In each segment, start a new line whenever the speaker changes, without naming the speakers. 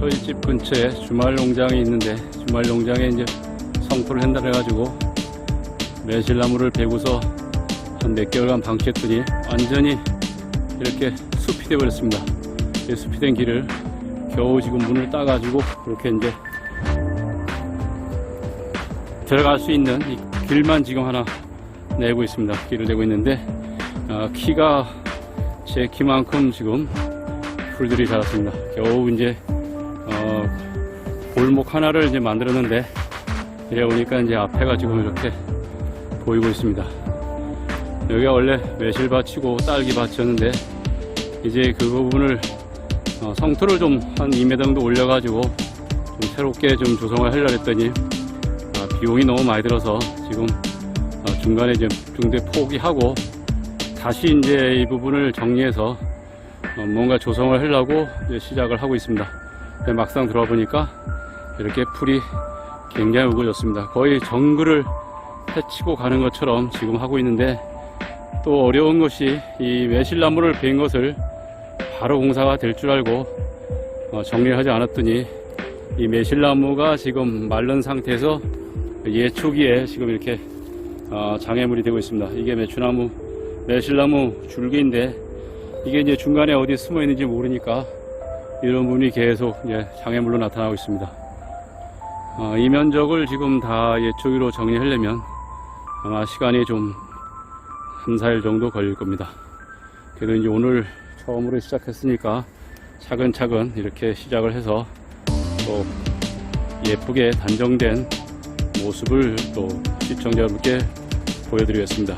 저희 집 근처에 주말 농장이 있는데, 주말 농장에 이제 성토를 한다 해가지고 매실나무를 베고서 한 몇 개월간 방치했더니 완전히 이렇게 숲이 되어 버렸습니다. 이 숲이 된 길을 겨우 지금 문을 따가지고 이렇게 이제 들어갈 수 있는 이 길만 지금 하나 내고 있습니다. 길을 내고 있는데, 키가 제 키만큼 지금 풀들이 자랐습니다. 겨우 이제 골목 하나를 이제 만들었는데, 이래 보니까 이제 앞에가 지금 이렇게 보이고 있습니다. 여기가 원래 매실밭이고 딸기밭이었는데, 이제 그 부분을 성토를 좀 한 2m 정도 올려가지고 좀 새롭게 좀 조성을 하려고 했더니 비용이 너무 많이 들어서 지금 중간에 이제 중대 포기하고 다시 이제 이 부분을 정리해서 뭔가 조성을 하려고 이제 시작을 하고 있습니다. 막상 들어와 보니까 이렇게 풀이 굉장히 우거졌습니다. 거의 정글을 헤치고 가는 것처럼 지금 하고 있는데, 또 어려운 것이 이 매실나무를 베인 것을 바로 공사가 될 줄 알고 정리하지 않았더니, 이 매실나무가 지금 마른 상태에서 예초기에 지금 이렇게 장애물이 되고 있습니다. 이게 매실나무 줄기인데, 이게 이제 중간에 어디 숨어 있는지 모르니까 이런 부분이 계속 이제 장애물로 나타나고 있습니다. 이 면적을 지금 다 예초기로 정리하려면 아마 시간이 좀 3, 4일 정도 걸릴 겁니다. 그래도 이제 오늘 처음으로 시작했으니까 차근차근 이렇게 시작을 해서 또 예쁘게 단정된 모습을 또 시청자 여러분께 보여드리겠습니다.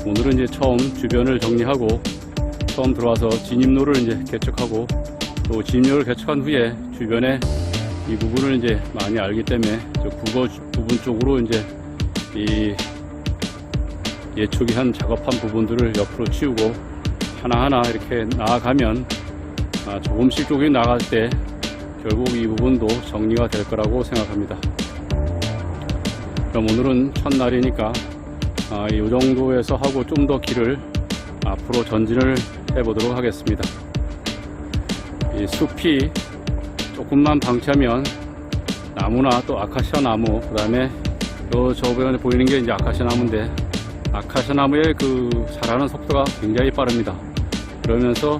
오늘은 이제 처음 주변을 정리하고, 처음 들어와서 진입로를 이제 개척하고, 또 진입로를 개척한 후에 주변에 이 부분을 이제 많이 알기 때문에 저 국어 부분 쪽으로 이제 이 예초기 한 작업한 부분들을 옆으로 치우고 하나하나 이렇게 나아가면 조금씩 나갈 때 결국 이 부분도 정리가 될 거라고 생각합니다. 그럼 오늘은 첫날이니까 이 정도에서 하고 좀 더 길을 앞으로 전진을 해보도록 하겠습니다. 이 숲이 조금만 방치하면 나무나 또 아카시아 나무, 그 다음에 저번에 보이는 게 이제 아카시아 나무인데, 아카시아 나무의 그 자라는 속도가 굉장히 빠릅니다. 그러면서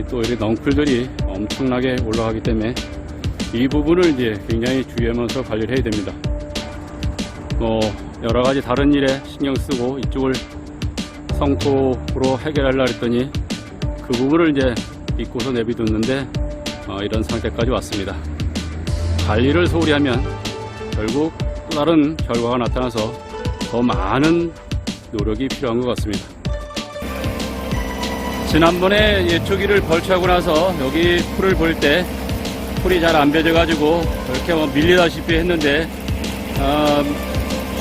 또 이렇게 넝쿨들이 엄청나게 올라가기 때문에 이 부분을 이제 굉장히 주의하면서 관리를 해야 됩니다. 여러 가지 다른 일에 신경 쓰고 이쪽을 성토로 해결하려고 했더니 그 부분을 이제 잊고서 내비뒀는데 이런 상태까지 왔습니다. 관리를 소홀히 하면 결국 또 다른 결과가 나타나서 더 많은 노력이 필요한 것 같습니다. 지난번에 예초기를 벌초하고 나서 여기 풀을 볼 때 풀이 잘 안 벼져 가지고 이렇게 밀리다시피 했는데,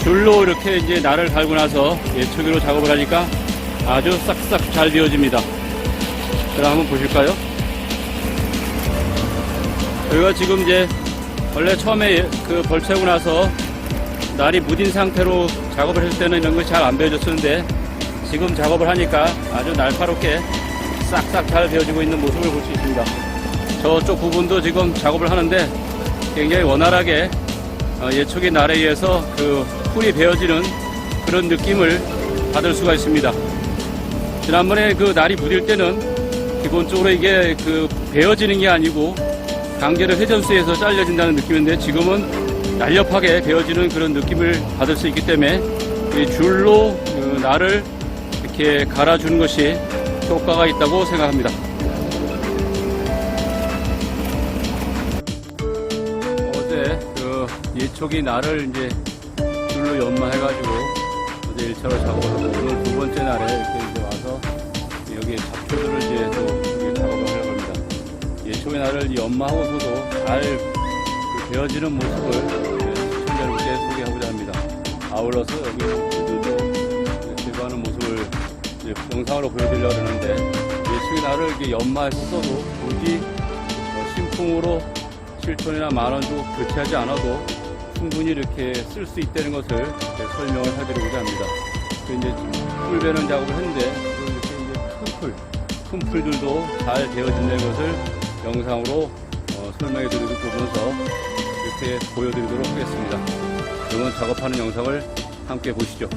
줄로 이렇게 이제 날을 갈고 나서 예초기로 작업을 하니까 아주 싹싹 잘 비워집니다. 그럼 한번 보실까요? 여기가 지금 이제 원래 처음에 그 벌초하고 나서 날이 무딘 상태로 작업을 했을 때는 이런 것이 잘 안 베어졌었는데, 지금 작업을 하니까 아주 날카롭게 싹싹 잘 베어지고 있는 모습을 볼 수 있습니다. 저쪽 부분도 지금 작업을 하는데 굉장히 원활하게 예초기 날에 의해서 그 풀이 베어지는 그런 느낌을 받을 수가 있습니다. 지난번에 그 날이 무딜 때는 기본적으로 이게 그 베어지는 게 아니고 강제로 회전수에서 잘려진다는 느낌인데, 지금은 날렵하게 베어지는 그런 느낌을 받을 수 있기 때문에 이 줄로 그 날을 이렇게 갈아주는 것이 효과가 있다고 생각합니다. 어제 그 예초기 날을 이제 줄로 연마해가지고 어제 1차로 작업을 하고, 오늘 두 번째 날에 이렇게 이제 와서 여기 잡초들을 이제 또 이렇게 작업을 하려고 합니다. 예초기 날을 연마하고서도 잘 베어지는 모습을 시청자분께 소개하고자 합니다. 아울러서 여기 잡초들도 제거하는 모습을 이제 영상으로 보여드리려고 하는데, 예초기 날을 이렇게 연마해서 써도 굳이 신품으로 7톤이나 10,000원 주고 교체하지 않아도 충분히 이렇게 쓸 수 있다는 것을 설명을 해드리고자 합니다. 이제 풀 베는 작업을 했는데, 이렇게 이제 큰 풀들도 잘 베어진다는 것을 영상으로 설명해 드리면서 이렇게 보여드리도록 하겠습니다. 그러면 작업하는 영상을 함께 보시죠.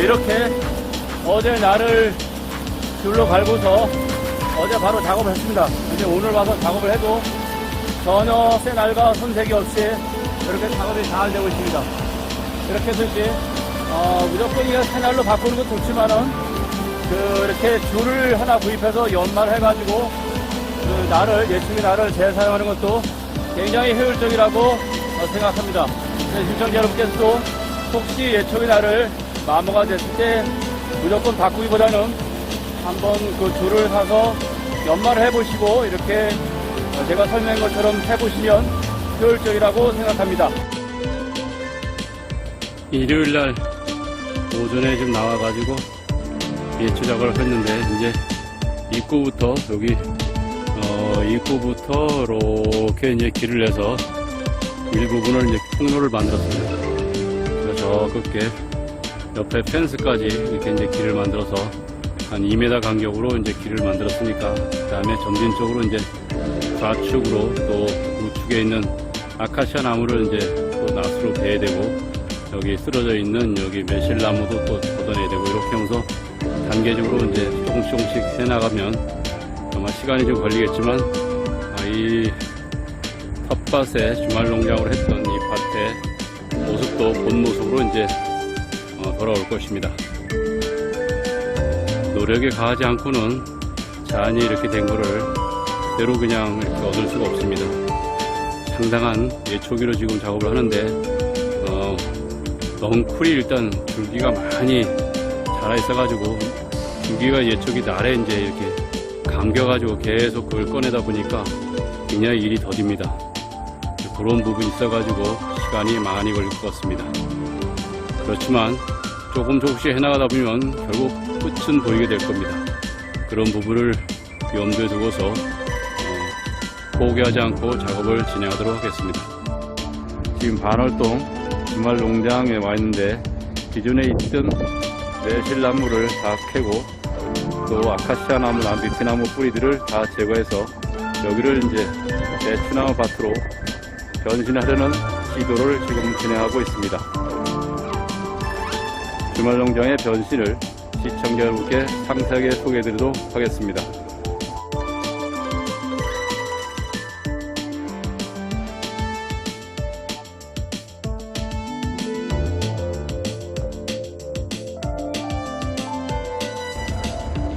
이렇게 어제 날을 줄로 갈고서 어제 바로 작업을 했습니다. 근데 오늘 와서 작업을 해도 전혀 새 날과 손색이 없이 이렇게 작업이 잘 되고 있습니다. 이렇게 해서 이제 무조건 이거 새 날로 바꾸는 것도 좋지만은 이렇게 줄을 하나 구입해서 연말해가지고 그 날을, 예측의 날을 재사용하는 것도 굉장히 효율적이라고 생각합니다. 시청자 여러분께서도 혹시 예측의 날을 마모가 됐을 때 무조건 바꾸기보다는 한번 그 줄을 사서 연말을 해보시고 이렇게 제가 설명한 것처럼 해보시면 효율적이라고 생각합니다. 일요일날 오전에 좀 나와가지고 예측 작업을 했는데 이제 입구부터 여기 입구부터 이렇게 이제 길을 내서 일부분을 이제 통로를 만들었습니다. 그래서 저 끝에 옆에 펜스까지 이렇게 이제 길을 만들어서 한 2m 간격으로 이제 길을 만들었으니까 그 다음에 점진적으로 이제 좌측으로 또 우측에 있는 아카시아 나무를 이제 또 낫으로 베야 되고 여기 쓰러져 있는 여기 매실나무도 또 걷어내야 되고 이렇게 하면서 단계적으로 이제 조금씩 해나가면 정말 시간이 좀 걸리겠지만 이 텃밭에 주말 농장으로 했던 이 밭의 모습도 본 모습으로 이제 돌아올 것입니다. 노력에 가하지 않고는 자연히 이렇게 된 거를 그대로 그냥 이렇게 얻을 수가 없습니다. 상당한 예초기로 지금 작업을 하는데 넝쿨이 일단 줄기가 많이 자라 있어가지고 줄기가 예초기 날에 이제 이렇게 감겨가지고 계속 그걸 꺼내다 보니까 굉장히 일이 더딥니다. 그런 부분이 있어가지고 시간이 많이 걸릴 것 같습니다. 그렇지만 조금씩 해나가다 보면 결국 끝은 보이게 될 겁니다. 그런 부분을 염두에 두고서 포기하지 않고 작업을 진행하도록 하겠습니다. 지금 반월동 주말 농장에 와 있는데 기존에 있던 매실나무를 다 캐고 또 아카시아 나무나 느티나무 뿌리들을 다 제거해서 여기를 이제 대추나무 밭으로 변신하려는 시도를 지금 진행하고 있습니다. 주말 농장의 변신을 시청자 여러분께 상세하게 소개해드리도록 하겠습니다.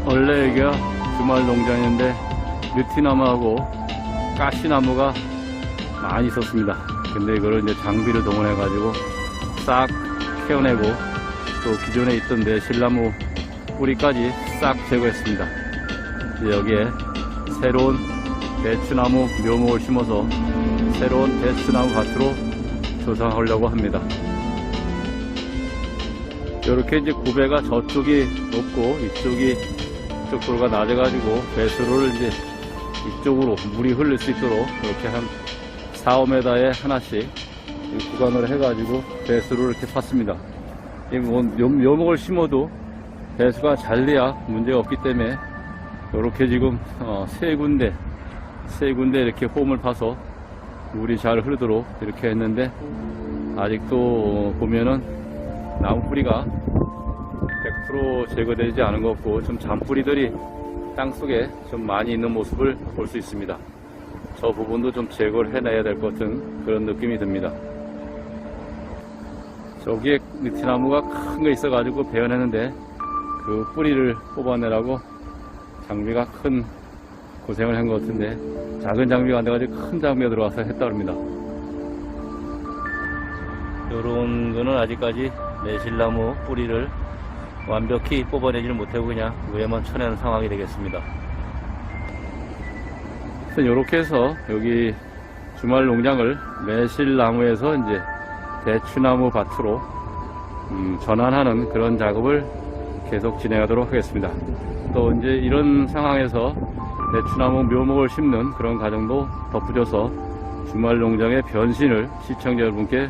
원래 여기가 주말 농장인데 느티나무하고 가시나무가 많이 있었습니다. 근데 이거를 이제 장비를 동원해 가지고 싹 캐어내고 또 기존에 있던 매실나무 뿌리까지 싹 제거했습니다. 여기에 새로운 대추나무 묘목을 심어서 새로운 대추나무 밭으로 조성하려고 합니다. 이렇게 이제 구배가 저쪽이 높고 이쪽이 이쪽 도로가 낮아가지고 배수로를 이제 이쪽으로 물이 흐를 수 있도록 이렇게 한 4, 5m에 하나씩 구간을 해가지고 배수로를 이렇게 팠습니다. 묘목을 심어도 배수가 잘 돼야 문제가 없기 때문에 이렇게 지금 세 군데 이렇게 홈을 파서 물이 잘 흐르도록 이렇게 했는데 아직도 보면은 나무 뿌리가 100% 제거되지 않은 것 같고 좀 잔뿌리들이 땅속에 좀 많이 있는 모습을 볼 수 있습니다. 저 부분도 좀 제거를 해놔야 될 것 같은 그런 느낌이 듭니다. 저기에 느티나무가 큰 거 있어 가지고 베어내는데 그 뿌리를 뽑아내라고 장비가 큰 고생을 한 것 같은데 작은 장비가 안 돼가지고 큰 장비가 들어와서 했다고 합니다. 요런 거는 아직까지 매실나무 뿌리를 완벽히 뽑아내지를 못하고 그냥 위에만 쳐내는 상황이 되겠습니다. 이렇게 해서 여기 주말 농장을 매실나무에서 이제 대추나무 밭으로 전환하는 그런 작업을 계속 진행하도록 하겠습니다. 또 이제 이런 상황에서 대추나무 묘목을 심는 그런 과정도 덧붙여서 주말 농장의 변신을 시청자 여러분께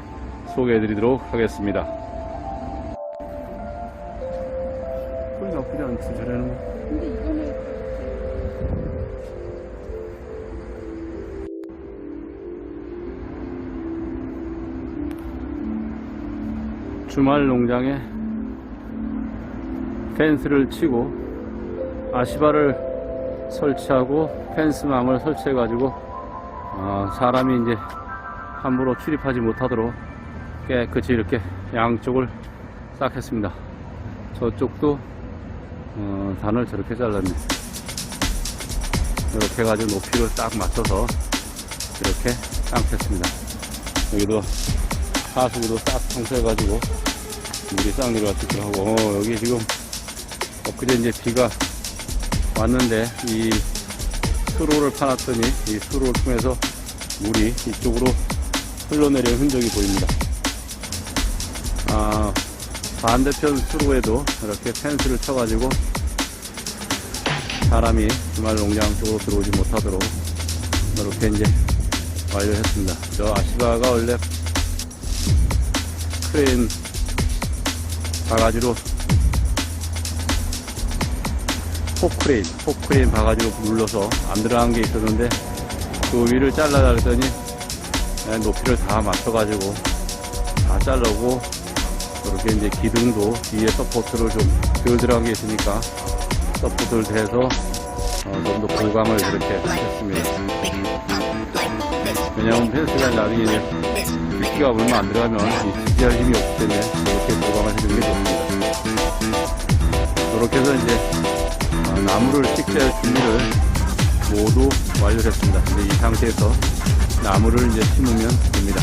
소개해 드리도록 하겠습니다. 소리 나쁘지 않지, 저래는.
근데 이거는
주말 농장의 펜스를 치고 아시바를 설치하고 펜스망을 설치해 가지고 사람이 이제 함부로 출입하지 못하도록 깨끗이 이렇게 양쪽을 싹 했습니다. 저쪽도 단을 저렇게 잘랐네. 이렇게 해가지고 높이를 딱 맞춰서 이렇게 딱 했습니다. 여기도 하수구도 싹 청소해가지고 물이 싹 내려갈 수 있도록 하고, 여기 지금 엊그제 이제 비가 왔는데 이 수로를 파놨더니 이 수로를 통해서 물이 이쪽으로 흘러내리는 흔적이 보입니다. 반대편 수로에도 이렇게 펜스를 쳐가지고 사람이 주말 농장 쪽으로 들어오지 못하도록 이렇게 이제 완료했습니다. 저 아시바가 원래 크레인 바가지로 포크레인 바가지로 눌러서 안 들어간 게 있었는데 그 위를 잘라라 그랬더니 높이를 다 맞춰가지고 다 자르고, 이렇게 이제 기둥도 뒤에 서포트를 좀 덜 들어간 게 있으니까 서포트를 대서 좀 더 보강을 이렇게 했습니다. 왜냐하면 펜스가 나중에 이제 물기가 얼마 안 들어가면 이 지지할 힘이 없기 때문에 이렇게 보강을 해주는 게 좋습니다. 이렇게 해서 이제 나무를 식재할 준비를 모두 완료했습니다. 이제 이 상태에서 나무를 이제 심으면 됩니다.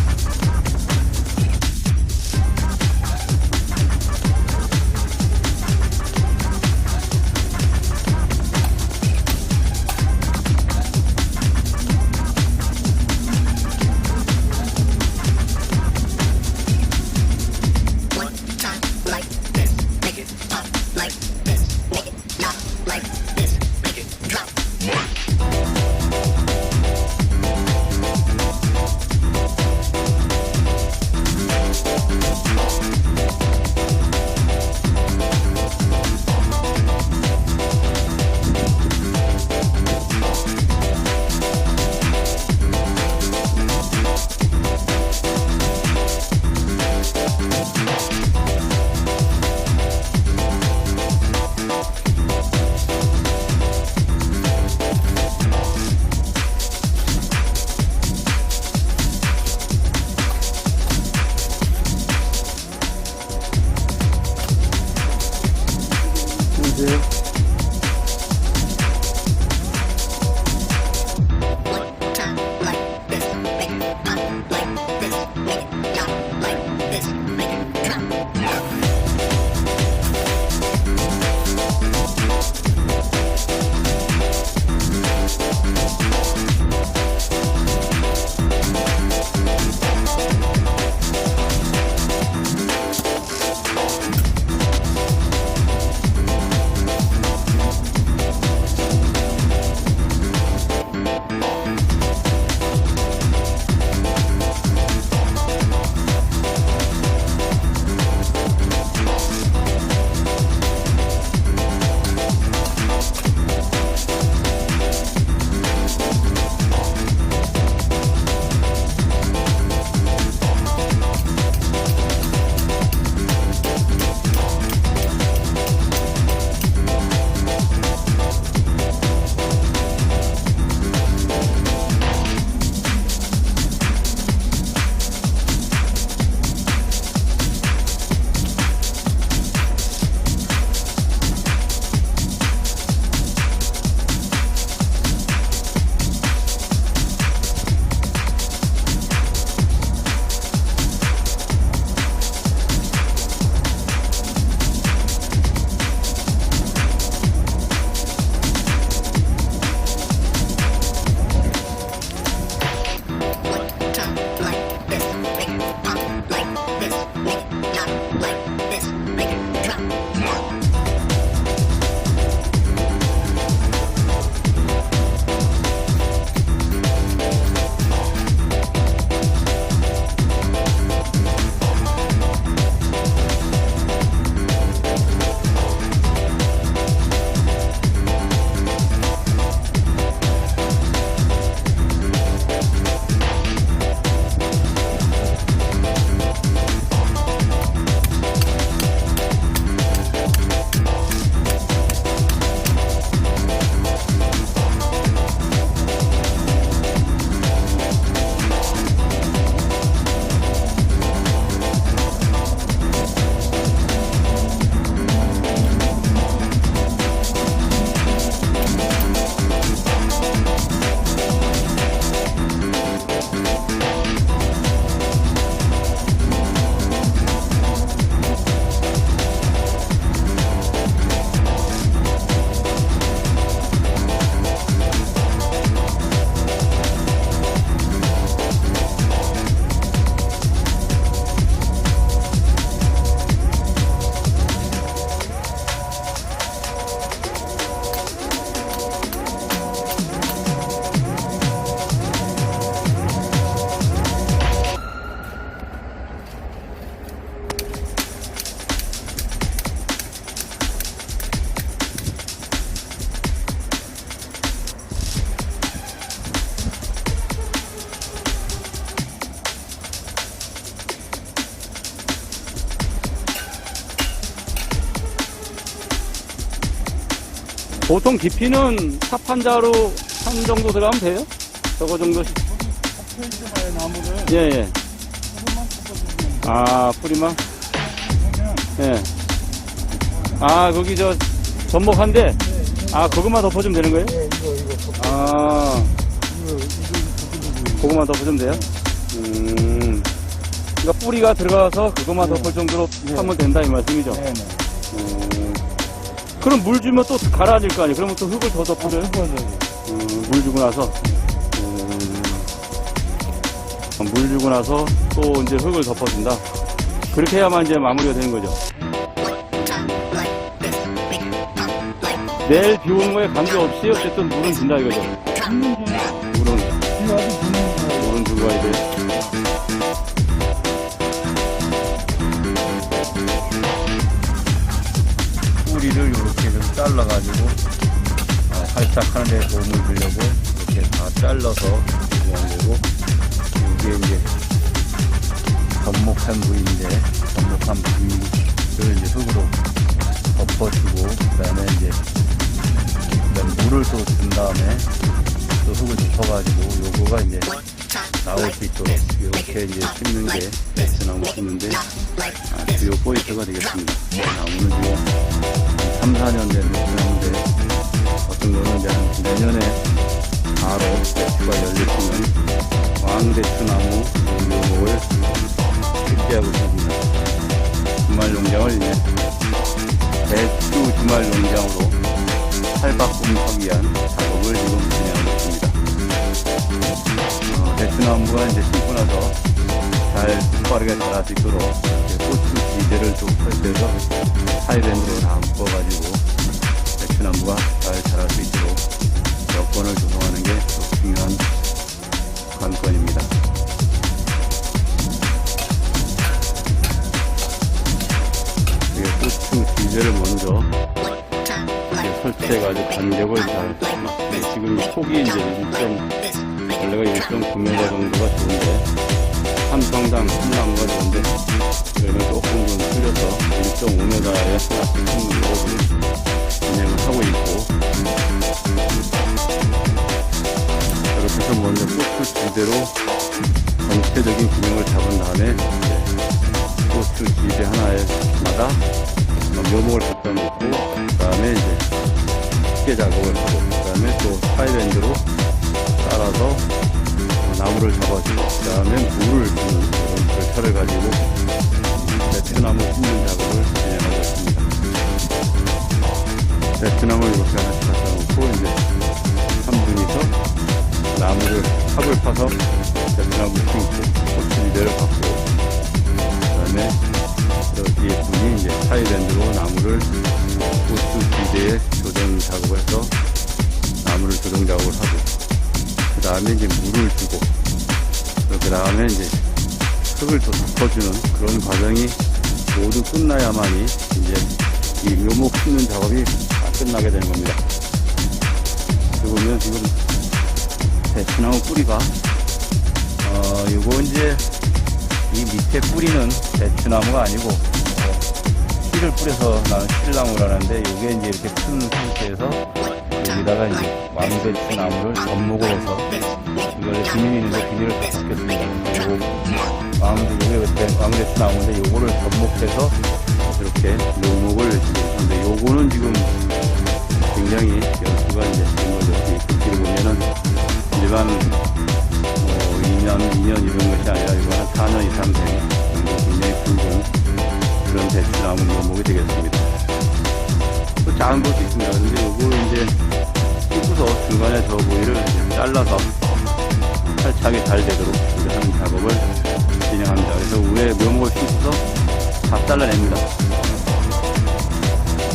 보통 깊이는 삽 한 자루 한 정도 들어가면 돼요? 저거 정도?
페이지마의 나무를
예, 예.
조금만 섞어주면
아, 뿌리만?
그러면
예. 아, 거기 전목한데? 아, 그것만 덮어주면 되는 거예요?
이거
아, 그것만 덮어주면 돼요? 그러니까 뿌리가 들어가서 그것만
네.
덮을 정도로
네.
하면 된다 이 말씀이죠?
네네.
그럼 물 주면 또 가라앉을 거 아니에요? 그러면 또 흙을 더 덮어줘요? 물 주고 나서 물 주고 나서 또 이제 흙을 덮어준다. 그렇게 해야만 이제 마무리가 되는 거죠. 내일 비 오는 거에 관계없이 어쨌든 물은 준다 이거죠. 물은 주고 가야 돼.
뿌리를 이렇게 좀 잘라가지고 활짝 하는 데 도움을 주려고 이렇게 다 잘라서 이용한 거고, 이게 이제 접목한 부위인데 접목한 부위를 이제 흙으로 덮어주고, 그 다음에 이제 물을 또 준 다음에 또 흙을 덮어가지고 요거가 이제 나올 수 있도록 이렇게 이제 심는 게 베트나무 심는데 주요 포인트가 되겠습니다. 나무는 지금 3, 4년 된 베트나무인데 어떤 거는 이제 한 내년에 바로 대추가 열리시면 왕대추나무 묘목을 실시하고 있습니다. 주말 농장을 이제 대추 주말 농장으로 탈바꿈하기 위한 작업을 지금 진행하고 있습니다. 대추나무가 이제 심고 나서 잘 빠르게 자랄 수 있도록 고추 지대를 좀 설치해서 하이밴드로 다 묶어가지고 대추나무가 잘 자랄 수 있도록 여건을 조성하는 게 중요한 관건입니다. 고추 지대를 먼저 설치해가지고 간격을 잘 지금 폭이 이제 1.9m 정도가 좋은데 한평당 3나무가 좋은데 저희는 조금 좀 줄여서 1.5m에 하나씩 심는 진행을 하고 있고, 이렇게 해서 먼저 고추 지대로 전체적인 균형을 잡은 다음에 고추 지대 하나에마다 묘목을 갖다 놓고, 그 다음에 이제 식재 작업을 하고, 그 다음에 또 타이밴드로 따라서 나무를 잡아주고, 그 다음에 물을 주는 그런 절차를 가지고 대추나무 심는 작업을 진행하고 있습니다. 대추나무를 이렇게 하나씩 갖다 놓고 이제 3분이서 나무를 삽을 파서 대추나무 심고 고추지대를 받고, 그 다음에 여기에 분이 이제 타이밴드로 나무를 고추지대에 조정 작업을 해서 나무를 조정 작업을 하고, 그 다음에 이제 물을 주고, 그 다음에 이제 흙을 또 덮어주는 그런 과정이 모두 끝나야만이 이제 이 묘목 심는 작업이 다 끝나게 되는 겁니다. 보면 지금 대추나무 뿌리가 요거 이제 이 밑에 뿌리는 대추나무가 아니고 씨를 뿌려서 나는 실나무라는데, 요게 이제 이렇게 큰 상태에서 여기다가 이제 왕대추나무를 접목을 해서 이걸 비닐이 있는데 비닐을 다 덮겠습니다. 요게 왕대추나무인데 요거를 접목해서 이렇게 묘목을 지금 하는데, 요거는 지금 굉장히 연수가 이제 된 거죠. 이 글씨를 보면은 일반 2년 이런 것이 아니라 이거 한 4년 이상 된 굉장히 굵은 그런 대추나무 묘목이 되겠습니다. 또 작은 것도 있습니다. 근데 요거 이제 씹어서 중간에 저 부위를 잘라서 활착이 잘 되도록 하는 작업을 진행합니다. 그래서 위에 묘목을 씹어서 다 잘라냅니다.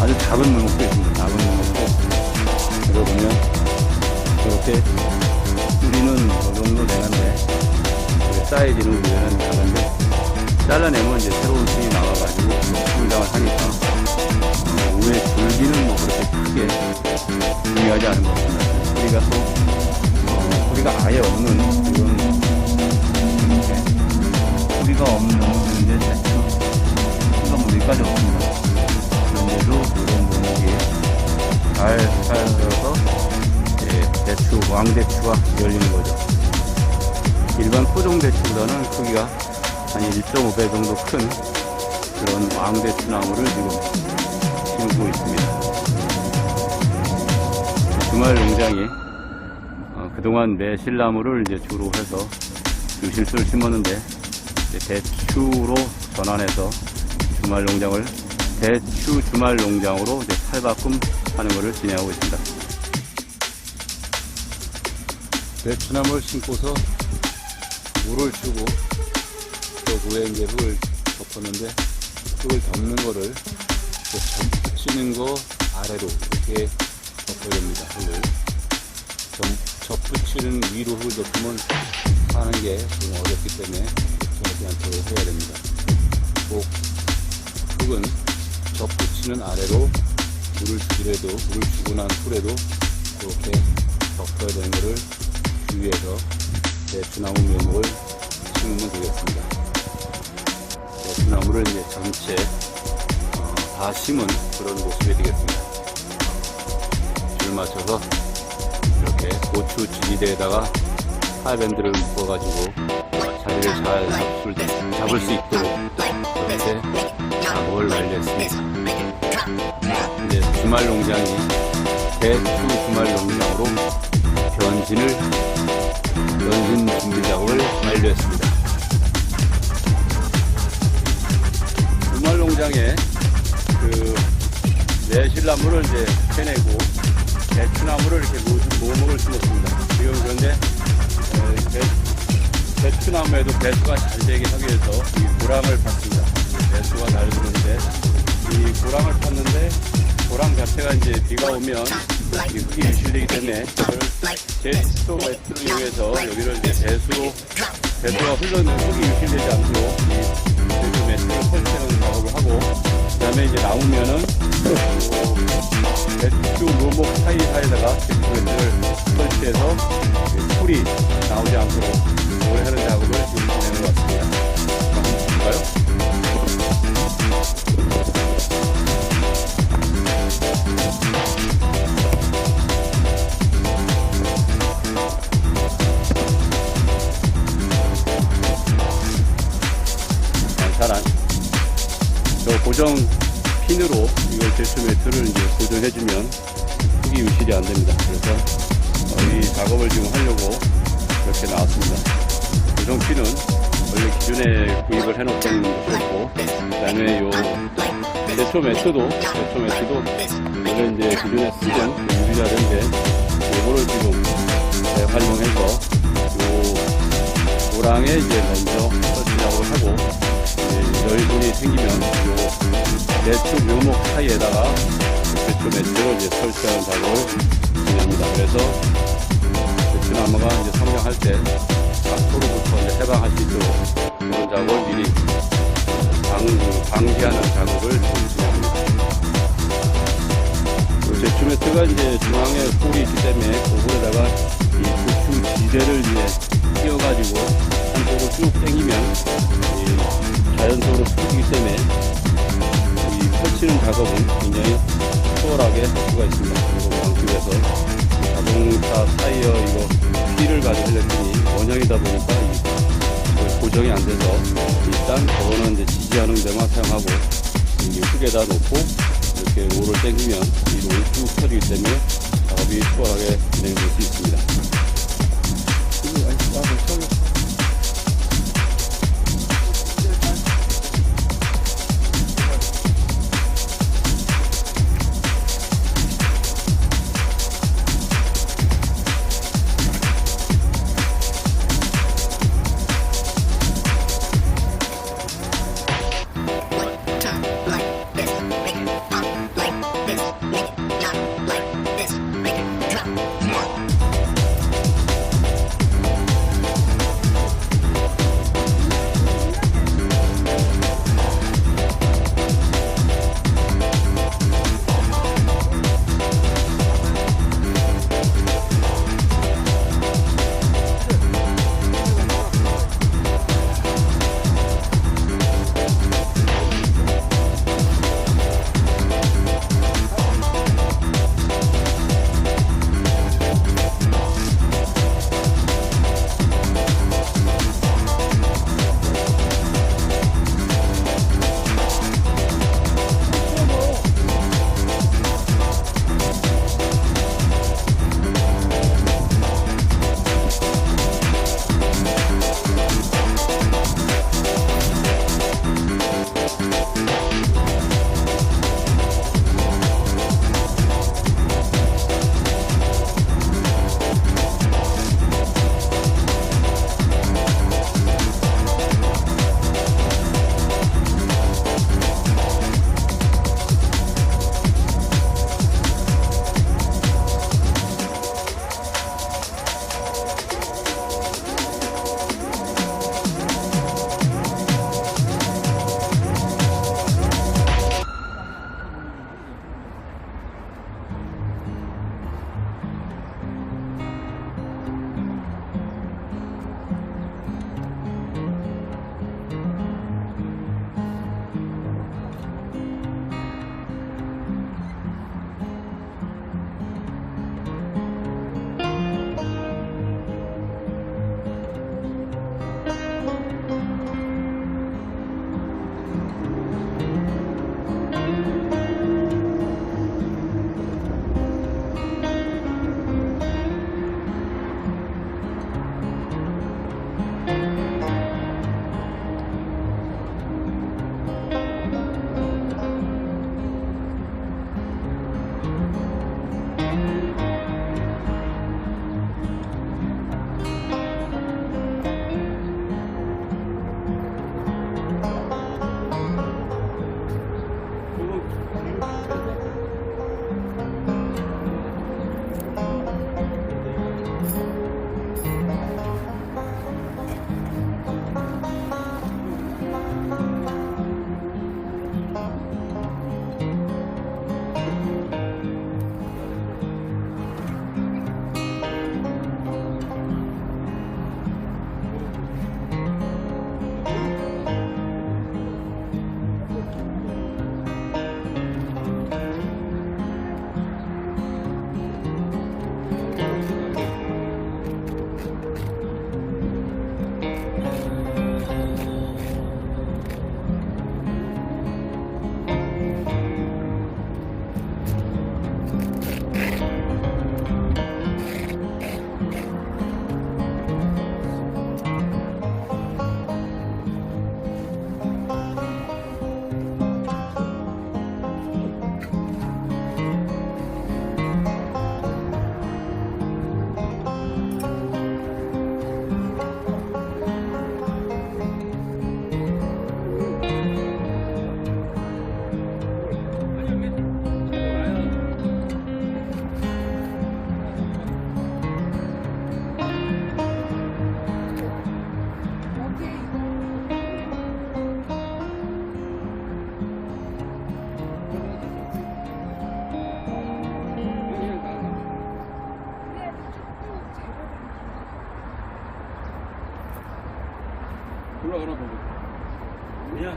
아주 작은 묘목도 있습니다. 작은 묘목도. 여기 보면 이렇게 뿌리는 이 정도 되는데 사이즈는 위에는 작은데 잘라내면 이제 새로운 순이 나와가지고 성장을 하니까 위에 줄기는 뭐 그렇게 크게 중요하지 않은 것 같습니다. 뿌리가 또 뿌리가 아예 없는 지금 뿌리가 없는 이제 대추가 뭐 여기까지 없습니다. 그런데도 이런 묘목이
잘 살아서 대추, 왕대추가 열리는 거죠. 일반 토종 대추보다는 크기가 한 1.5배 정도 큰 그런 왕대추 나무를 지금 심고 있습니다. 주말 농장이 그동안 매실나무를 이제 주로 해서 유실수를 심었는데 대추로 전환해서 주말 농장을 대추 주말 농장으로 이제 탈바꿈하는 것을 진행하고 있습니다. 대추나무를 심고서 물을 주고 그 후에 이제 흙을 덮었는데 흙을 덮는 거를 접붙이는 거 아래로 이렇게 덮어야 됩니다. 흙을 접붙이는 위로 흙을 덮으면 하는 게 좀 어렵기 때문에 그렇지 않도록 해야 됩니다. 꼭 흙은 접붙이는 아래로 물을 주더라도 물을 주고 난 후에도 그렇게 덮어야 되는 것을 주위에서 대추나무 묘목을 심으면 되겠습니다. 대추나무를 이제 전체 다 심은 그런 모습이 되겠습니다. 줄 맞춰서 이렇게 고추 지지대에다가 하이밴드를 묶어가지고 자리를 잘 잡을 수 있도록 그렇게 작업을 완료했습니다. 이제 주말 농장이 대추 주말 농장으로 변신 준비 작업을 완료했습니다. 주말 농장에 그 매실나무를 이제 캐내고 대추나무를 이렇게 모목을 심었습니다. 지금 그런데 대추나무에도 배수가 잘 되게 하기 위해서 이 고랑을 팠습니다. 배수가 잘 되는데 이 고랑을 팠는데 고랑 자체가 이제 비가 오면 이 흙이 유실되기 때문에 그걸 제스토 매트를 이용해서 여기를 이제 배수가 흘러는 흙이 유실되지 않도록 이 배수 매트를 설치하는 작업을 하고 그 다음에 이제 나오면은 대추 묘목 사이사이에다가 배수 매트를 설치해서 풀이 나오지 않도록 그걸 하는 작업을 지금 진행해 왔습니다. 한번 볼까요? 자란 저 고정 핀으로 이걸 대추 매트를 이제 고정해주면 흙이 유실이 안 됩니다. 그래서 이 작업을 지금 하려고 이렇게 나왔습니다. 고정 핀은 원래 기존에 구입을 해놓던 것이었고, 그 다음에 요 대추 매트도 원래 이제 기존에 쓰던 유리자재인데 요거를 지금 활용해서 요 고랑에 이제 먼저 설치 작업을 하고 여유분이 생기면 요 대추 묘목 사이에다가 대추 매트를 이제 설치하는 작업을 진행합니다. 그래서 대추나무가 이제 성장할 때 앞으로부터 이제 해방할 수 있도록 그런 작업을 미리 방지하는 작업을 진행합니다. 대추 매트가 이제 중앙에 폴이 있기 때문에 그거에다가 이 고추 지대를 이제 끼워가지고 한쪽으로 쭉 당기면 자연적으로 풀리기 때문에 이 펼치는 작업은 굉장히 수월하게 할 수가 있습니다. 그리고 방식에서 자동차 타이어 이거 휠을 가지고 했더니 원형이다 보니까 고정이 안 돼서 일단 저거는 이제 지지하는 데만 사용하고 이 흙에다 놓고 이렇게 롤을 당기면 이 롤이 쭉 펴지기 때문에 작업이 수월하게 진행될 수 있습니다.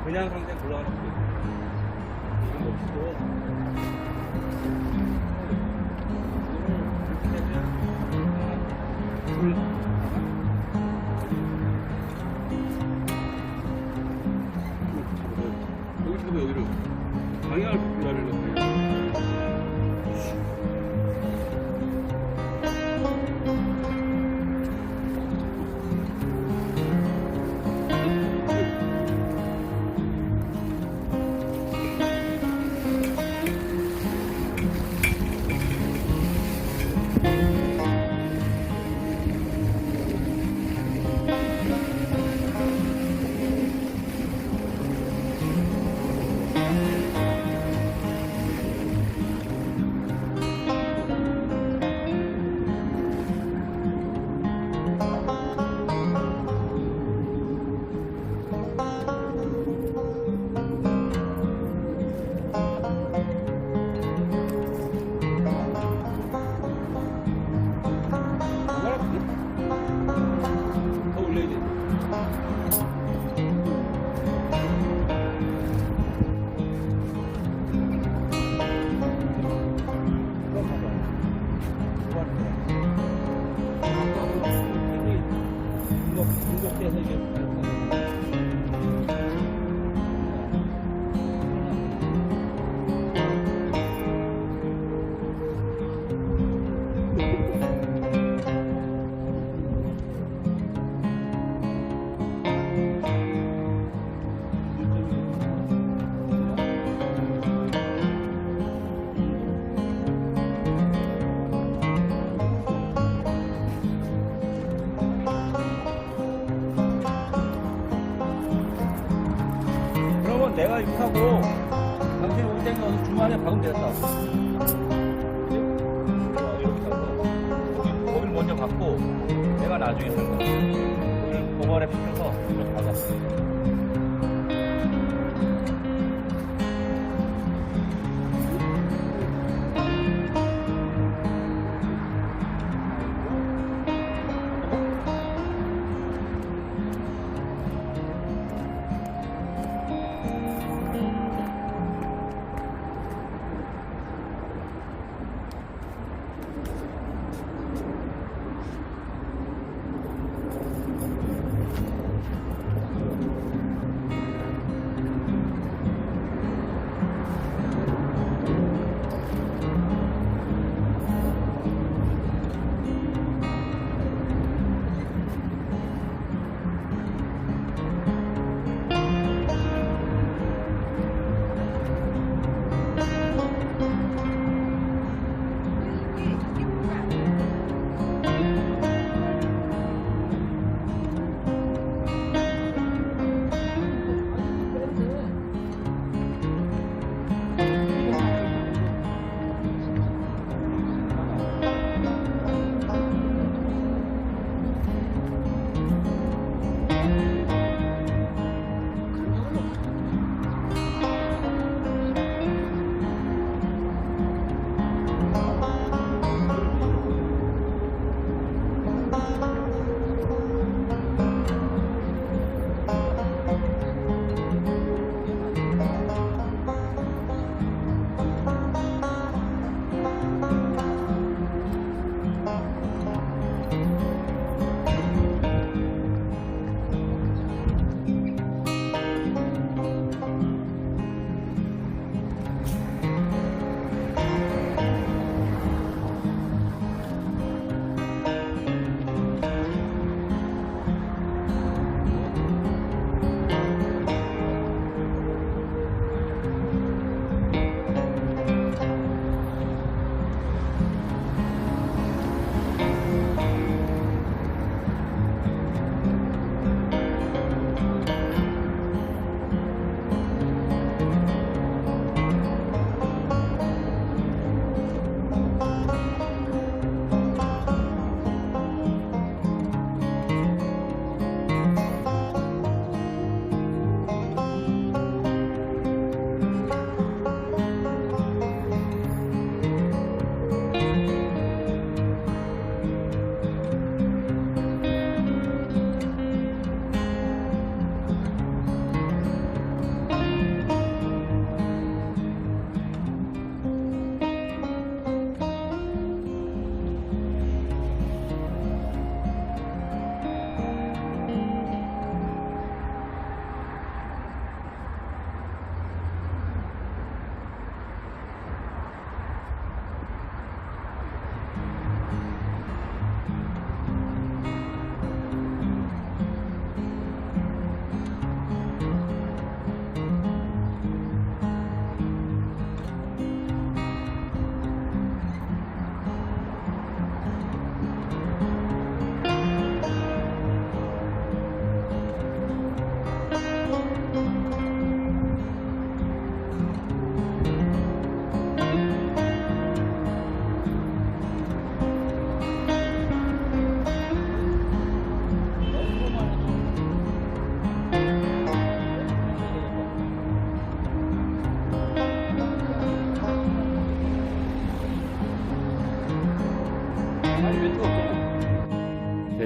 그냥 상태 올라가는 거. 이런 거 없고.
여기서 여기를 방향을 바꾸라는 거예요. 더 올려야 돼.
그러면 내가 이렇게 하고 당신 올 때는 어느 주말에 박으면 되겠다. 이렇게 해서 거기를 먼저 박고 내가 나중에 할 거야. 이걸 고발에 피셔서 이렇게 박았어.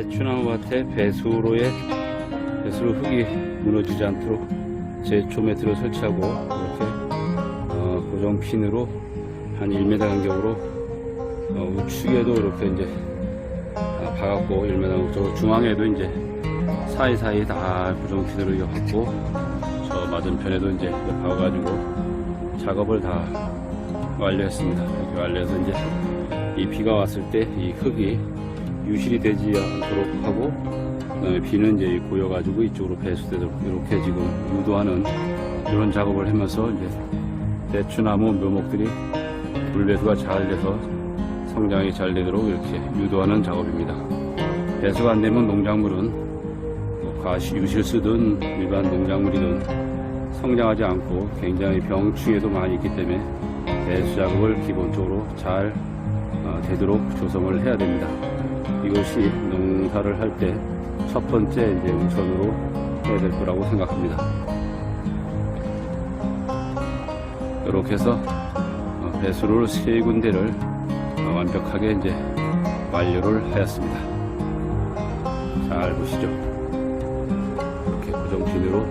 대추나무 밭에 배수로 흙이 무너지지 않도록 제초 매트를 설치하고 이렇게 고정 핀으로 한 1m 간격으로 우측에도 이렇게 이제 박았고 1m 간격으로 중앙에도 이제 사이사이 다 고정 핀으로 이거 박고 저 맞은편에도 이제 박아가지고 작업을 다 완료했습니다. 이렇게 완료해서 이제 이 비가 왔을 때 이 흙이 유실이 되지 않도록 하고 그다음에 비는 이제 고여가지고 이쪽으로 배수되도록 이렇게 지금 유도하는 이런 작업을 하면서 이제 대추나무 묘목들이 물배수가 잘 돼서 성장이 잘 되도록 이렇게 유도하는 작업입니다. 배수가 안 되면 농작물은 과시 유실 쓰든 일반 농작물이든 성장하지 않고 굉장히 병충해도 많이 있기 때문에 배수 작업을 기본적으로 잘 되도록 조성을 해야 됩니다. 이것이 농사를 할 때 첫 번째 이제 우선으로 해야 될 거라고 생각합니다. 이렇게 해서 배수로를 3군데를 완벽하게 이제 완료를 하였습니다. 잘 보시죠. 이렇게 고정핀으로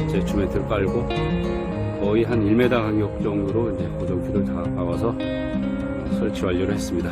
제초 매트를 깔고 거의 한 1m 간격 정도로 이제 고정핀을 다 박아서 설치 완료를 했습니다.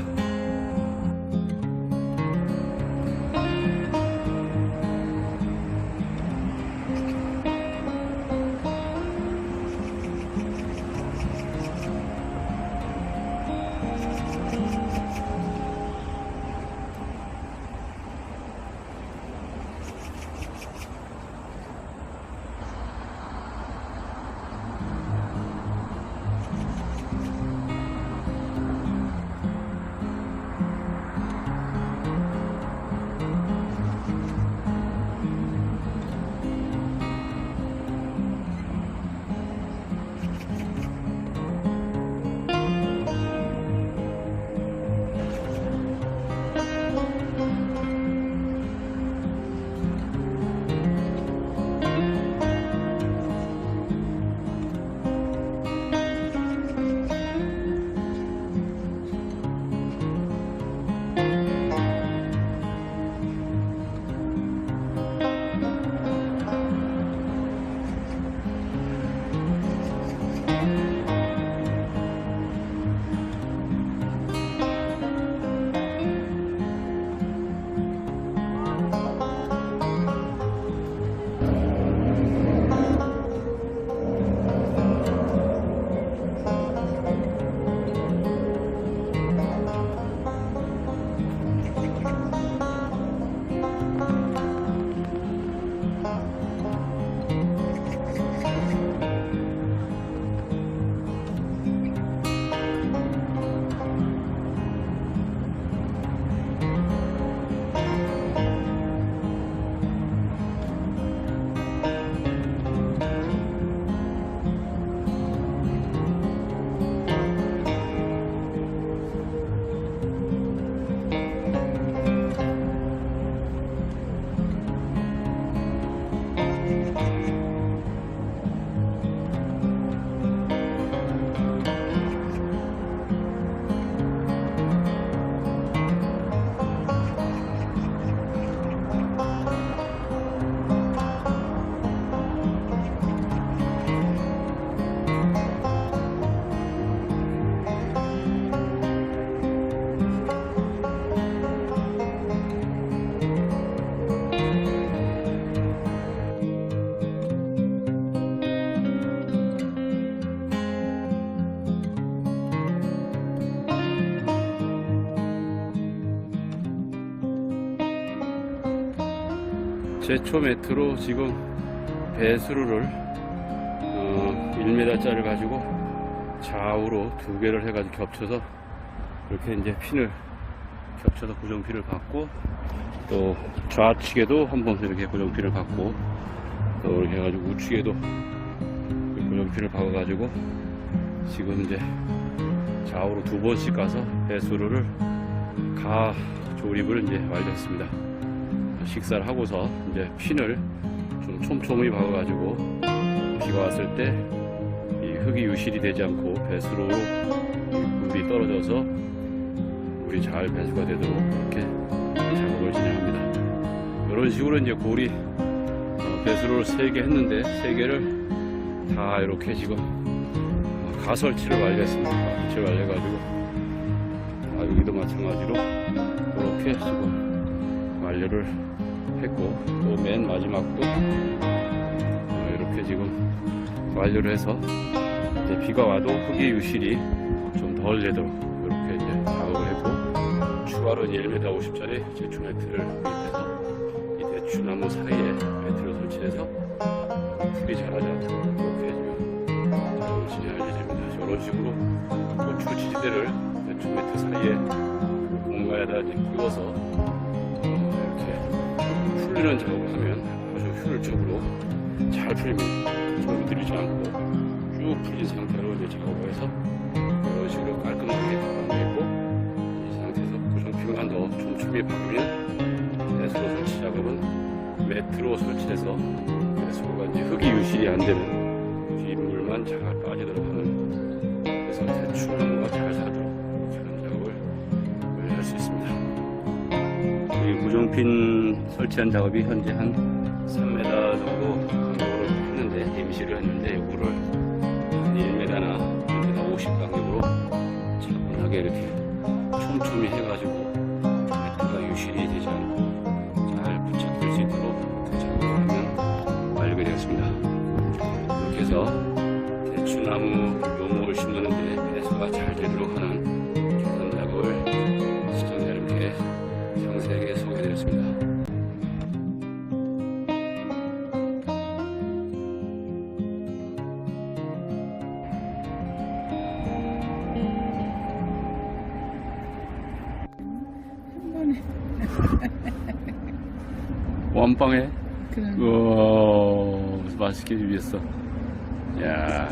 제초 매트로 지금 배수로를 1m짜리를 가지고 좌우로 2개를 해가지고 겹쳐서 이렇게 이제 핀을 겹쳐서 고정핀을 받고 또 좌측에도 한번 이렇게 고정핀을 받고 또 이렇게 해가지고 우측에도 고정핀을 박아가지고 지금 이제 좌우로 2번씩 가서 배수로를 가 조립을 이제 완료했습니다. 식사를 하고서 이제 핀을 좀 촘촘히 박아가지고 비가 왔을 때 이 흙이 유실이 되지 않고 배수로로 물이 떨어져서 물이 잘 배수가 되도록 이렇게 작업을 진행합니다. 이런 식으로 이제 고리 배수를 3개 했는데 3개를 다 이렇게 지금 가설치를 완료했습니다. 가설치를 완료해가지고 여기도 마찬가지로 이렇게 지금 완료를 했고 또 맨 마지막도 이렇게 지금 완료를 해서 이제 비가 와도 흙의 유실이 좀 덜 되도록 이렇게 이제 작업을 했고 추가로 이제 1m 50짜리 제추 매트를 밑에서 이 대추나무 사이에 매트를 설치해서 풀이 자라지 않도록 이렇게 지금 작업을 진행할 예정입니다. 이런 식으로 고추 지지대를 대추 매트 사이에 공간에다 이제 끼워서 이렇게 풀리는 작업을 하면 아주 효율적으로 잘 풀립니다. 좀 들이지 않고 쭉 풀린 상태로 이제 작업을 해서 이런 식으로 깔끔하게 마무리했고 이 상태에서 고정핀만 더 촘촘히 박으면 배수로 설치 작업은 매트로 설치해서 배수가 이제 흙이 유실이 안 되는 빗물만 잘 빠지도록 하는 그래서 대추나무가 잘 살도록 그런 작업을 할 수 있습니다. 이 고정핀 설치한 작업이 현재 한 3m 정도 간격으로 했는데 임시를 했는데 이거를 한 1m나 1m 50 간격으로 차분하게 이렇게 촘촘히 해가지고 매트가 유실이 되지 않고 잘 부착될 수 있도록 그 작업을 하면 완료가 되었습니다. 이렇게 해서 대추나무 묘목을 심는데 배수가 잘 되도록 하는 개선 작업을 시청자 여러분께 상세하게 소개해드렸습니다. 완빵해?
그럼
우와, 맛있게 준비했어. 야,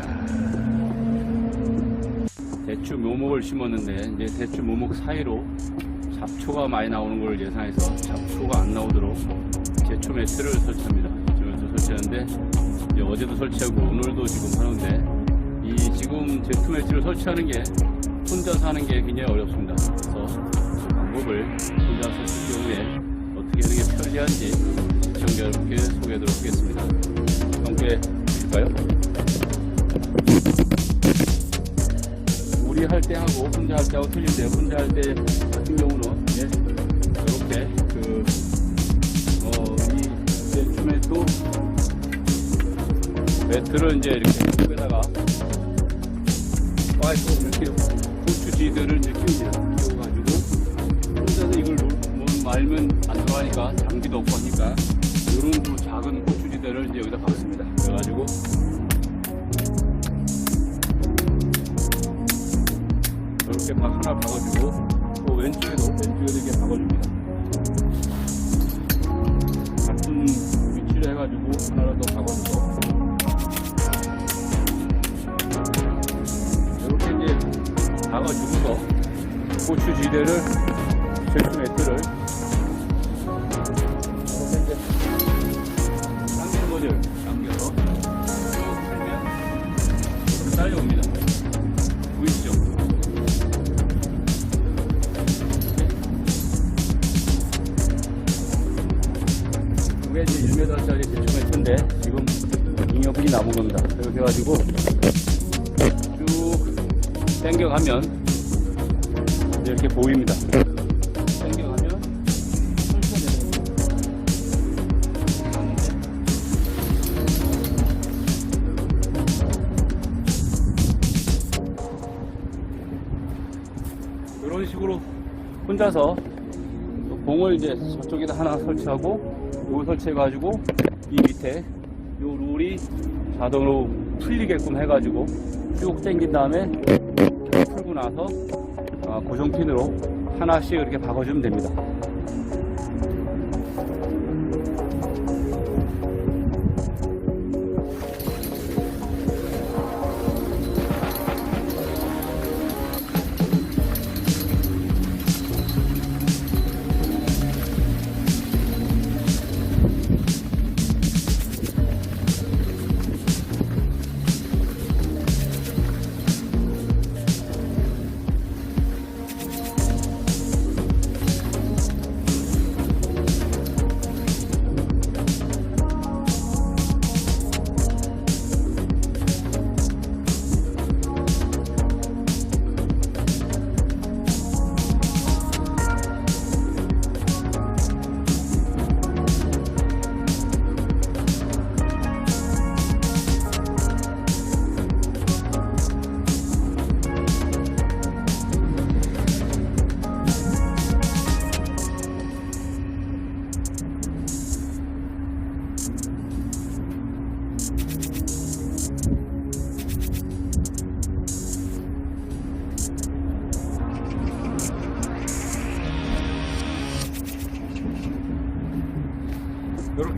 대추 묘목을 심었는데 이제 대추 묘목 사이로 잡초가 많이 나오는 걸 예상해서 잡초가 안 나오도록 제초 매트를 설치합니다. 제초 매트 설치하는데 이제 어제도 설치하고 오늘도 지금 하는데 이 지금 제초 매트를 설치하는 게 혼자서 하는 게 굉장히 어렵습니다. 그래서 그 방법을 혼자서 쓸 경우에 어떻게 하는 게 편리한지 시청자 여러분께 소개하도록 하겠습니다. 함께 보실까요? 우리 할 때 하고 혼자 할 때 하고 틀린데요. 혼자 할 때 같은 경우는 이렇게 이 제춤에도 매트를 이제 이렇게 속에다가 파이프 이렇게 고추지들을 이제 끼웁니다. 끼워가지고 혼자서 이걸 말면 안 들어가니까 장비도 없고 하니까 이런 또 작은 고추지대를 이제 여기다 박습니다. 그래가지고 이렇게 하나 박아주고 또 왼쪽에도 이렇게 박아줍니다. 같은 위치를 해가지고 하나를 더 박아주고 이렇게 이제 박아주고서 고추지대를 제품 매트를 이렇게 이제 당기는 거죠. 당겨서 쭉 풀면 딸려옵니다. 보이시죠? 이게 이제 1m짜리 제초 매트인데 지금 잉여분이 남은 겁니다. 이렇게 해가지고 쭉 당겨가면 이렇게 보입니다. 당겨가면 이런 식으로 혼자서 봉을 이제 저쪽에다 하나 설치하고 요거 설치해가지고 이 밑에 요 룰이 자동으로 풀리게끔 해가지고 쭉 당긴 다음에 풀고 나서 고정핀으로 하나씩 이렇게 박아주면 됩니다.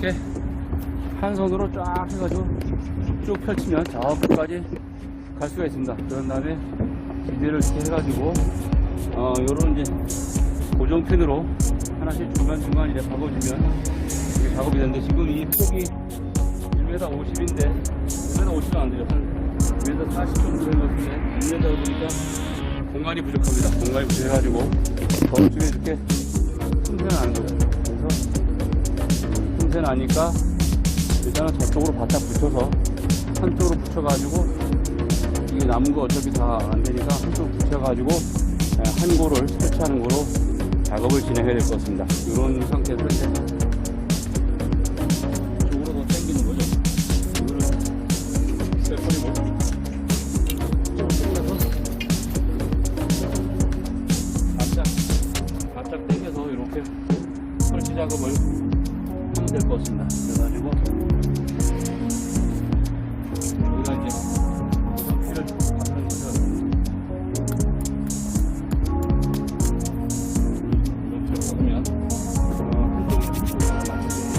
이렇게 한 손으로 쫙 해가지고 쭉 펼치면 저 끝까지 갈 수가 있습니다. 그런 다음에 기대를 이렇게 해가지고 요런 이제 고정핀으로 하나씩 중간중간 이제 박아주면 이게 작업이 되는데, 지금 이 폭이 1m 50인데 1m 50은 안 돼요. 한 1m 40 정도 된 것 같은데 1m다 보니까 공간이 부족합니다. 공간이 부족해가지고 저쪽에 이렇게 틈새 나는 거예요. 그래서 틈새 나니까 일단은 저쪽으로 바짝 붙여서 한쪽으로 붙여가지고, 이게 남은 거 어차피 다 안 되니까 한쪽 붙여가지고 한 고를 설치하는 거로 작업을 진행해야 될 것 같습니다. 이런 상태에서 이제 이쪽으로 더 당기는 거죠. 이거를 빼버리고 바짝 당겨서 이렇게 설치 작업을 하면 될 것 같습니다. 그래가지고 여기다 이제 피를 받는 거죠. 이렇게 보면 한쪽이 맞춰줍니다.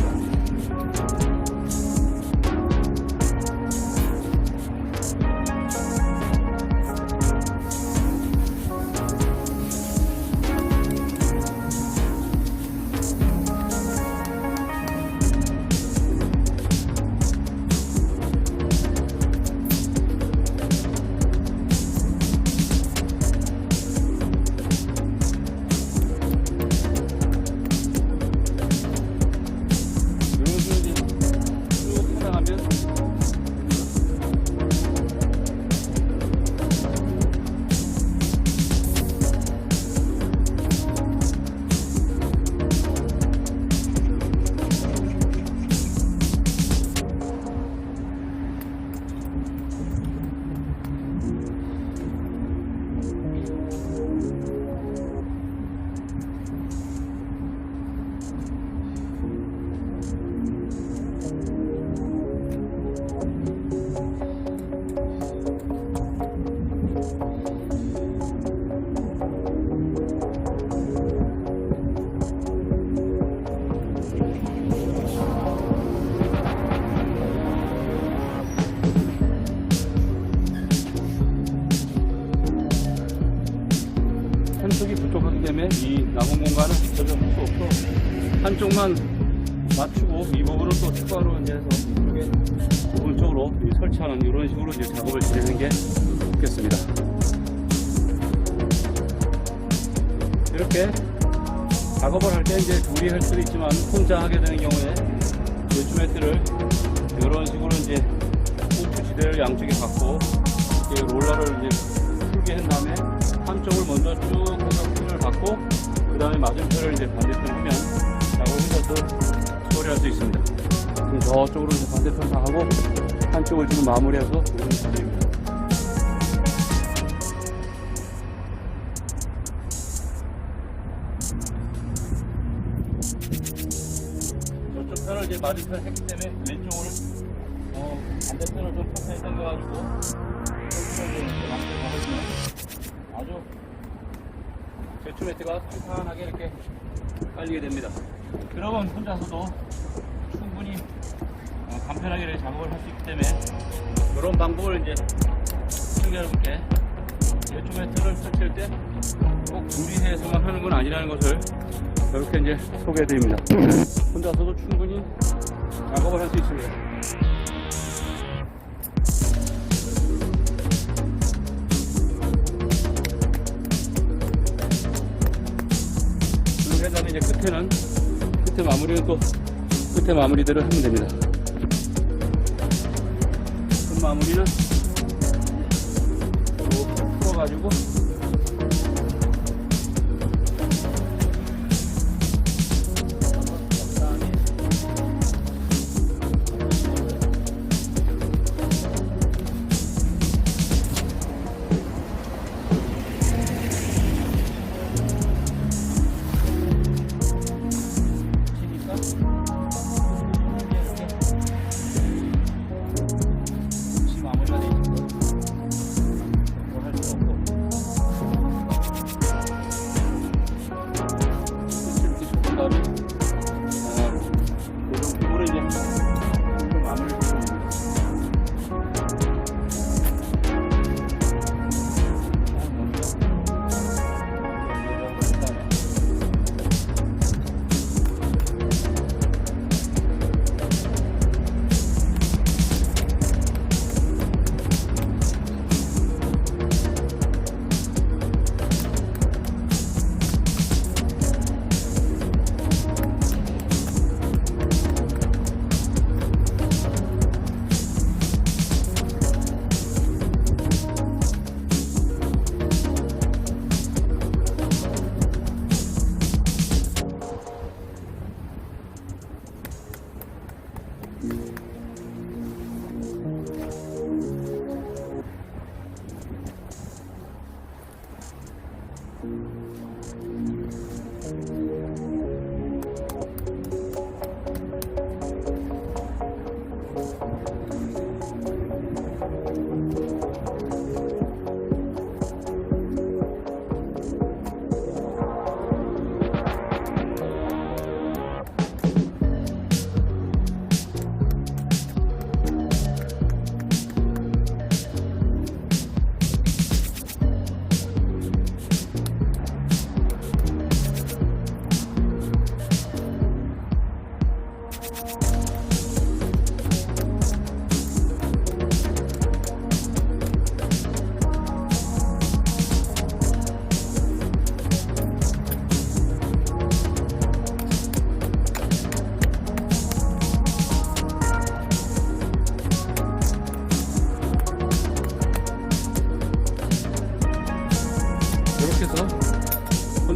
한쪽이 부족하기 때문에 이 남은 공간은 전혀 할 수 없어 한쪽만 맞추고 이 부분을 또 추가로 이제 해서 이쪽에 부분 쪽으로 설치하는 이런 식으로 이제 작업을 진행하는 게 좋겠습니다. 이렇게 작업을 할 때 이제 둘이 할 수도 있지만 혼자 하게 되는 경우에 외추매트를 이런 식으로 이제 홈트 지대를 양쪽에 갖고 이렇게 롤러를 이제 풀게 한 다음에 한쪽을 먼저 쭉 해서 핀을 받고 그 다음에 맞은편을 이제 반대편 하면 작업을 혼자서 처리할 수 있습니다. 지금 저쪽으로 이제 반대편 다 하고 한쪽을 지금 마무리해서 이런 식입니다. 저쪽 편을 이제 맞은편 했기 때문에 왼쪽으로 반대편을 좀 천천히 당겨가지고 이렇게 맞춰서 아주 배추 매트가 탄탄하게 이렇게 깔리게 됩니다. 그러면 혼자서도 충분히 간편하게 이렇게 작업을 할 수 있기 때문에 이런 방법을 이제 시청자 여러분께 배추 매트를 설치할 때 꼭 둘이 해서만 하는 건 아니라는 것을 이렇게 이제 소개해 드립니다. 혼자서도 충분히 작업을 할 수 있습니다. 그 다음에 이제 끝에 마무리는 또 끝에 마무리대로 하면 됩니다. 끝 마무리는 이렇게 풀어가지고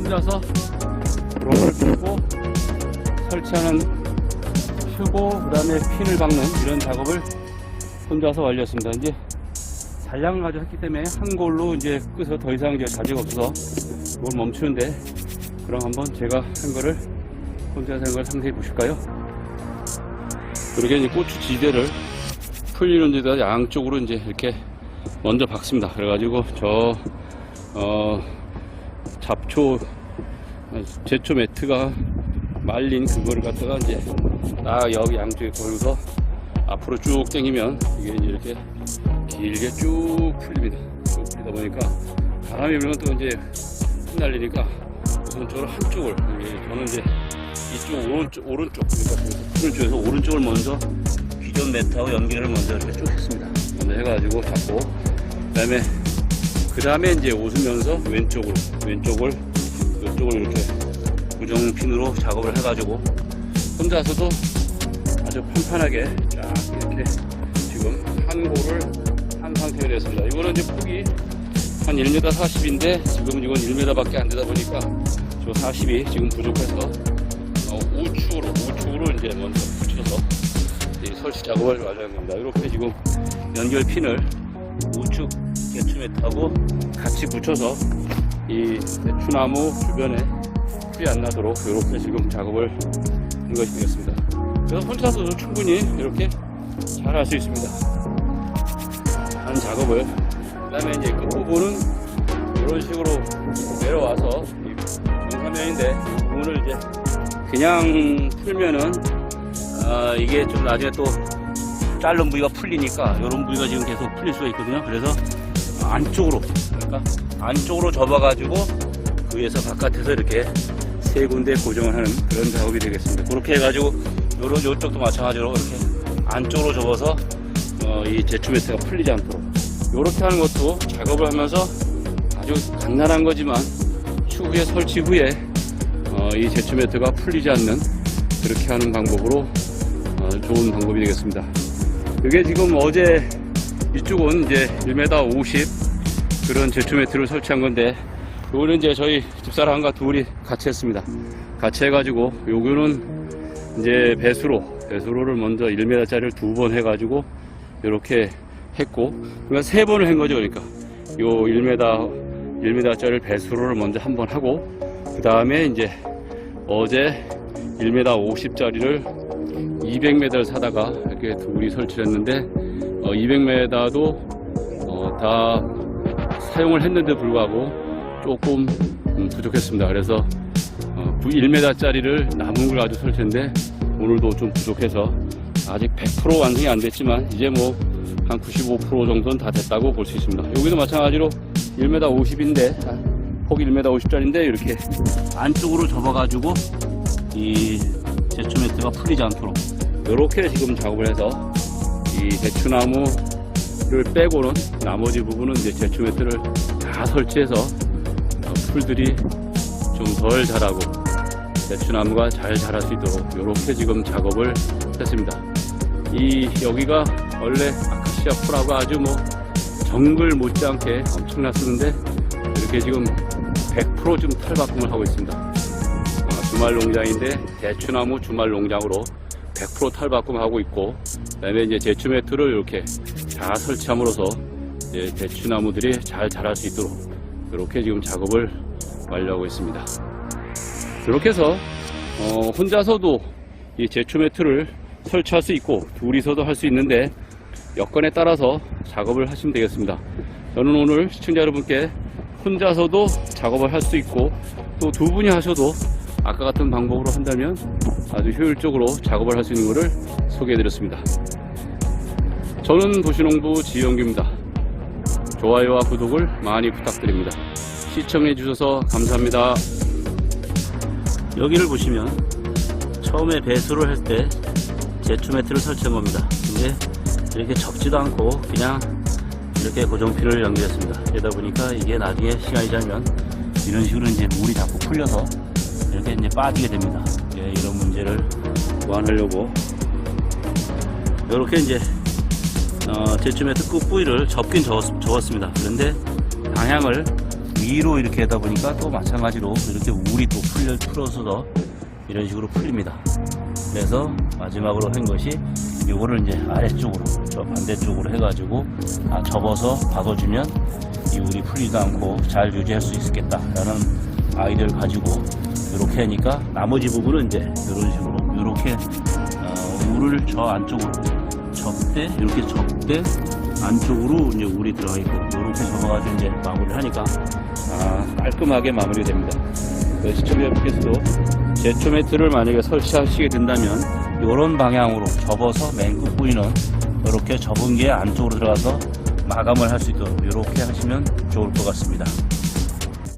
혼자서 롱을 펴고 설치하는 펴고 그 다음에 핀을 박는 이런 작업을 혼자서 완료했습니다. 이제 잔량을 가지고 했기 때문에 한 골로 이제 끄서 더 이상 이제 자재가 없어서 이걸 멈추는데, 그럼 한번 제가 한 거를 혼자서 한 걸 상세히 보실까요? 그렇게 이제 고추 지대를 풀리는 데다 양쪽으로 이제 이렇게 먼저 박습니다. 그래가지고 잡초 제초 매트가 말린 그거를 갖다가 이제 딱 여기 양쪽에 걸고서 앞으로 쭉 당기면 이게 이제 이렇게 길게 쭉 풀립니다. 쭉 풀리다 보니까 바람이 불면 또 이제 흩날리니까 우선적으로 한쪽을, 저는 이제 이쪽 오른쪽 그러니까 풀을 쪽에서 오른쪽을 먼저 기존 매트하고 연결을 먼저 이렇게 쭉 했습니다. 먼저 해가지고 잡고 그 다음에 이제 웃으면서 왼쪽을 이쪽을 이렇게 고정핀으로 작업을 해가지고 혼자서도 아주 판판하게 쫙 이렇게 지금 한 골을 한 상태가 되었습니다. 이거는 이제 폭이 한 1m 40인데 지금 이건 1m 밖에 안 되다 보니까 저 40이 지금 부족해서 우측으로 이제 먼저 붙여서 이 설치 작업을 완료한 겁니다. 이렇게 지금 연결 핀을 우측 대추 매트하고 같이 붙여서 이 대추나무 주변에 풀이 안 나도록 이렇게 지금 작업을 한 것이 되겠습니다. 그래서 혼자서도 충분히 이렇게 잘 할 수 있습니다. 한 작업을. 그 다음에 이제 끝부분은 이런 식으로 내려와서 정사면인데 이 부분을 이제 그냥 풀면은 이게 좀 나중에 또 자른 부위가 풀리니까 이런 부위가 지금 계속 풀릴 수가 있거든요. 그래서 안쪽으로, 그러니까 안쪽으로 접어가지고 그 위에서 바깥에서 이렇게 세 군데 고정을 하는 그런 작업이 되겠습니다. 그렇게 해가지고 요쪽도 마찬가지로 이렇게 안쪽으로 접어서 이 제초 매트가 풀리지 않도록 이렇게 하는 것도 작업을 하면서 아주 간단한 거지만 추후에 설치 후에 이 제초 매트가 풀리지 않는 그렇게 하는 방법으로 좋은 방법이 되겠습니다. 이게 지금 어제 이쪽은 이제 1m 50 그런 제초 매트를 설치한 건데, 요거는 이제 저희 집사람과 둘이 같이 했습니다. 같이 해가지고 요거는 이제 배수로를 먼저 1m짜리를 2번 해가지고 이렇게 했고, 그러니까 3번을 한 거죠. 그러니까 요 1m짜리를 배수로를 먼저 한번 하고, 그 다음에 이제 어제 1m 50짜리를 200m를 사다가 이렇게 둘이 설치를 했는데 200m도 다 사용을 했는데 불구하고 조금 부족했습니다. 그래서 1m짜리를 남은 걸 가지고 설치했는데 오늘도 좀 부족해서 아직 100% 완성이 안 됐지만 이제 뭐 한 95% 정도는 다 됐다고 볼 수 있습니다. 여기도 마찬가지로 1m 50인데 폭이 1m 50짜리인데 이렇게 안쪽으로 접어가지고 이 제초 매트가 풀리지 않도록 이렇게 지금 작업을 해서 이 대추나무를 빼고는 나머지 부분은 이제 제초 매트를 다 설치해서 풀들이 좀 덜 자라고 대추나무가 잘 자랄 수 있도록 이렇게 지금 작업을 했습니다. 여기가 원래 아카시아 풀하고 아주 뭐 정글 못지않게 엄청났었는데 이렇게 지금 100% 지금 탈바꿈을 하고 있습니다. 주말 농장인데 대추나무 주말 농장으로 100% 탈바꿈하고 있고, 그다음에 이제 제초 매트를 이렇게 다 설치함으로써 이제 대추나무들이 잘 자랄 수 있도록 이렇게 지금 작업을 완료하고 있습니다. 이렇게 해서 혼자서도 이 제초 매트를 설치할 수 있고 둘이서도 할 수 있는데 여건에 따라서 작업을 하시면 되겠습니다. 저는 오늘 시청자 여러분께 혼자서도 작업을 할 수 있고 또 두 분이 하셔도 아까 같은 방법으로 한다면 아주 효율적으로 작업을 할 수 있는 것을 소개해 드렸습니다. 저는 도시농부 지영규입니다. 좋아요와 구독을 많이 부탁드립니다. 시청해 주셔서 감사합니다. 여기를 보시면 처음에 배수를 할 때 제초 매트를 설치한 겁니다. 근데 이렇게 접지도 않고 그냥 이렇게 고정핀을 연결했습니다. 그러다 보니까 이게 나중에 시간이 지나면 이런 식으로 이제 물이 자꾸 풀려서 이렇게 이제 빠지게 됩니다. 이런 문제를 보완하려고 이렇게 이제 제초 매트 끝 부위를 접긴 접었습니다. 그런데 방향을
위로 이렇게 하다 보니까 또 마찬가지로 이렇게 울이 또 풀어서 이런 식으로 풀립니다. 그래서 마지막으로 한 것이 요거를 이제 아래쪽으로 저 반대쪽으로 해가지고 접어서 박아주면 이 울이 풀리지도 않고 잘 유지할 수 있겠다라는 아이디어를 가지고 이렇게 하니까 나머지 부분은 이제 이런 식으로 이렇게 울을 저 안쪽으로 접대 이렇게 접대 안쪽으로 이제 울이 들어가 있고 이렇게 접어가지고 이제 마무리를 하니까 깔끔하게 마무리됩니다. 시청자분께서도 제초 매트를 만약에 설치하시게 된다면 이런 방향으로 접어서 맨 끝 부위는 이렇게 접은 게 안쪽으로 들어가서 마감을 할 수 있도록 이렇게 하시면 좋을 것 같습니다.